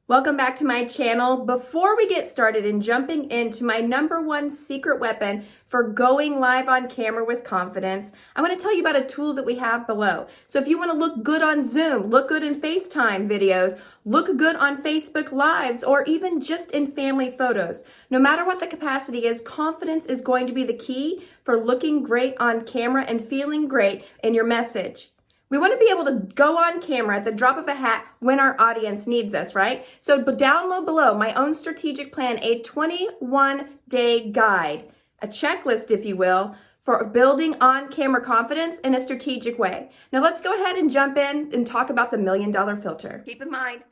Welcome back to my channel. Before we get started and jumping into my #1 secret weapon for going live on camera with confidence, I want to tell you about a tool that we have below. So if you want to look good on Zoom, look good in FaceTime videos, look good on Facebook Lives, or even just in family photos, no matter what the capacity is, confidence is going to be the key for looking great on camera and feeling great in your message. We want to be able to go on camera at the drop of a hat when our audience needs us, right? So download below my own strategic plan, a 21-day guide, a checklist, if you will, for building on-camera confidence in a strategic way. Now let's go ahead and jump in and talk about the $1 million filter. Keep in mind,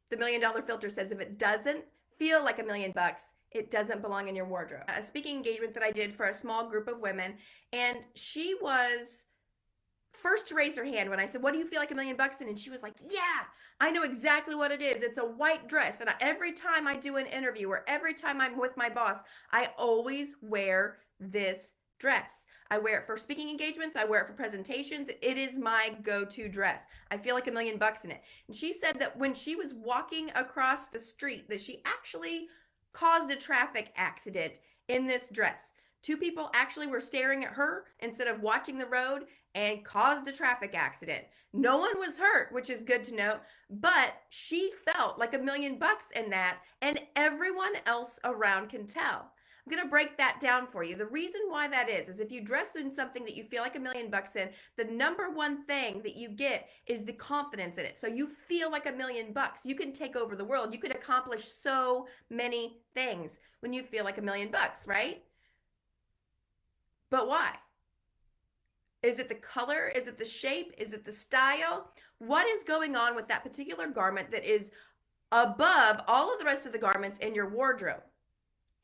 the $1 million filter says if it doesn't feel like $1 million, it doesn't belong in your wardrobe. A speaking engagement that I did for a small group of women, and she was first to raise her hand when I said, "What do you feel like $1 million in?" And she was like, "Yeah, I know exactly what it is. It's a white dress." And every time I do an interview or every time I'm with my boss, I always wear this dress. I wear it for speaking engagements. I wear it for presentations. It is my go-to dress. I feel like $1 million in it. And she said that when she was walking across the street, that she actually caused a traffic accident in this dress. Two people actually were staring at her instead of watching the road and caused a traffic accident. No one was hurt, which is good to know, but she felt like $1 million in that, and everyone else around can tell. I'm going to break that down for you. The reason why that is if you dress in something that you feel like $1 million in, the #1 thing that you get is the confidence in it. So you feel like $1 million. You can take over the world. You can accomplish so many things when you feel like $1 million, right? But why? Is it the color? Is it the shape? Is it the style? What is going on with that particular garment that is above all of the rest of the garments in your wardrobe?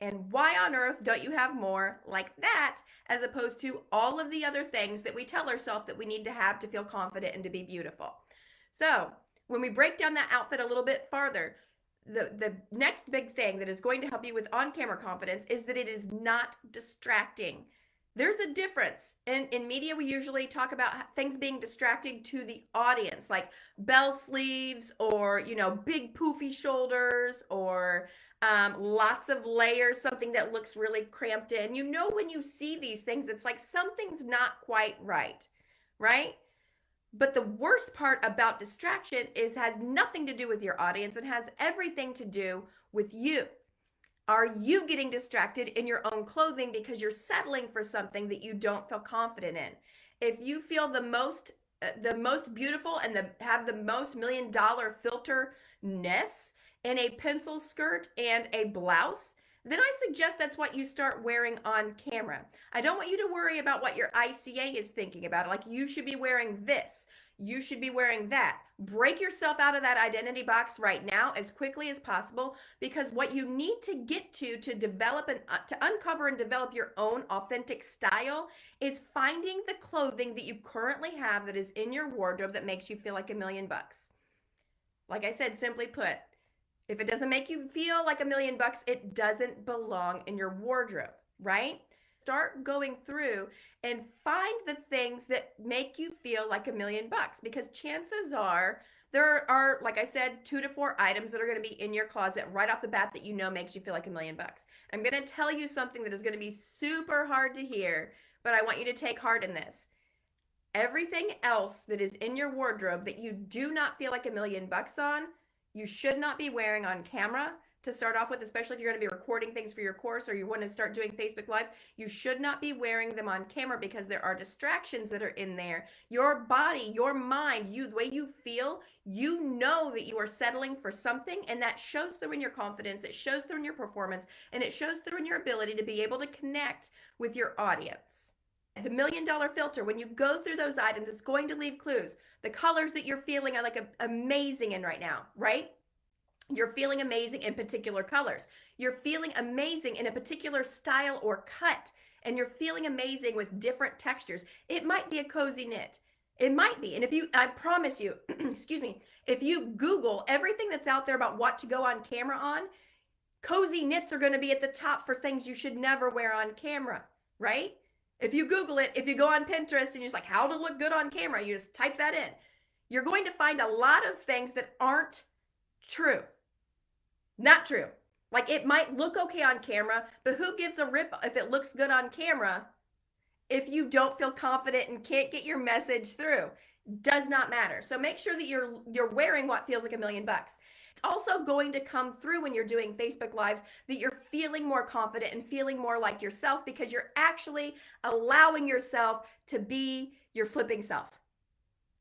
And why on earth don't you have more like that as opposed to all of the other things that we tell ourselves that we need to have to feel confident and to be beautiful? So when we break down that outfit a little bit farther, the next big thing that is going to help you with on-camera confidence is that it is not distracting. There's a difference. In media, we usually talk about things being distracting to the audience, like bell sleeves or, big poofy shoulders or lots of layers, something that looks really cramped in. When you see these things, it's like something's not quite right, right? But the worst part about distraction has nothing to do with your audience and has everything to do with you. Are you getting distracted in your own clothing because you're settling for something that you don't feel confident in? If you feel the most beautiful and have the most $1 million filter-ness in a pencil skirt and a blouse, then I suggest that's what you start wearing on camera. I don't want you to worry about what your ICA is thinking about it. Like, you should be wearing this. You should be wearing that. Break yourself out of that identity box right now as quickly as possible, because what you need to get to develop and to uncover and develop your own authentic style is finding the clothing that you currently have that is in your wardrobe that makes you feel like $1 million. Like I said, simply put, if it doesn't make you feel like $1 million, it doesn't belong in your wardrobe, right? Start going through and find the things that make you feel like $1 million, because chances are there are, like I said, 2 to 4 items that are going to be in your closet right off the bat that makes you feel like $1 million. I'm going to tell you something that is going to be super hard to hear, but I want you to take heart in this. Everything else that is in your wardrobe that you do not feel like $1 million on, you should not be wearing on camera to start off with, especially if you're going to be recording things for your course or you want to start doing Facebook Live. You should not be wearing them on camera because there are distractions that are in there. Your body, your mind, the way you feel, that you are settling for something, and that shows through in your confidence, it shows through in your performance, and it shows through in your ability to be able to connect with your audience. The $1 million filter, when you go through those items, it's going to leave clues. The colors that you're feeling are like amazing in right now, right? You're feeling amazing in particular colors. You're feeling amazing in a particular style or cut, and you're feeling amazing with different textures. It might be a cozy knit. It might be. And I promise you, excuse me, if you Google everything that's out there about what to go on camera on, cozy knits are going to be at the top for things you should never wear on camera, right? If you Google it, if you go on Pinterest and you're just like, how to look good on camera, you just type that in. You're going to find a lot of things that aren't true. Not true. Like, it might look okay on camera, but who gives a rip if it looks good on camera if you don't feel confident and can't get your message through? Does not matter. So make sure that you're wearing what feels like $1,000,000. It's also going to come through when you're doing Facebook Lives that you're feeling more confident and feeling more like yourself because you're actually allowing yourself to be your flipping self.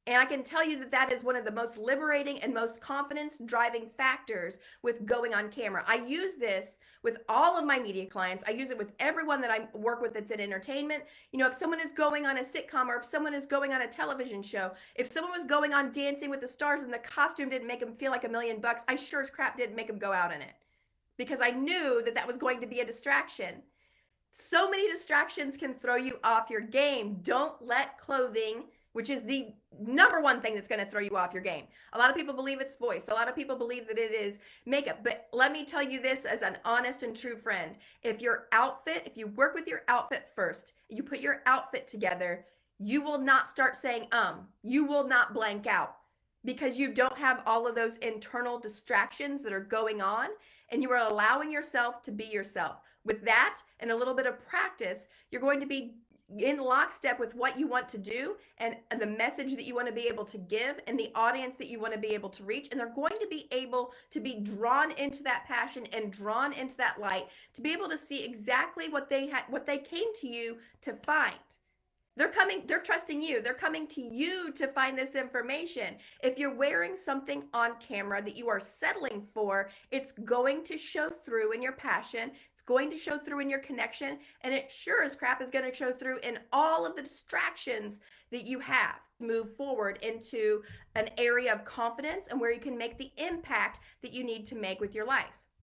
And I can tell you that that is one of the most liberating and most confidence driving factors with going on camera. I use this with all of my media clients. I use it with everyone that I work with that's in entertainment. You know, if someone is going on a sitcom or if someone is going on a television show, if someone was going on Dancing with the Stars and the costume didn't make them feel like $1,000,000, I sure as crap didn't make them go out in it because I knew that that was going to be a distraction. So many distractions can throw you off your game. Don't let clothing, which is the number one thing that's going to throw you off your game. A lot of people believe it's voice. A lot of people believe that it is makeup. But let me tell you this as an honest and true friend. If your outfit, if you work with your outfit first, you put your outfit together, you will not start saying, you will not blank out because you don't have all of those internal distractions that are going on and you are allowing yourself to be yourself. With that and a little bit of practice, you're going to be in lockstep with what you want to do and the message that you want to be able to give and the audience that you want to be able to reach. And they're going to be able to be drawn into that passion and drawn into that light to be able to see exactly what they came to you to find. They're trusting you. They're coming to you to find this information. If you're wearing something on camera that you are settling for, it's going to show through in your passion. It's going to show through in your connection. And it sure as crap is going to show through in all of the distractions that you have. Move forward into an area of confidence and where you can make the impact that you need to make with your life.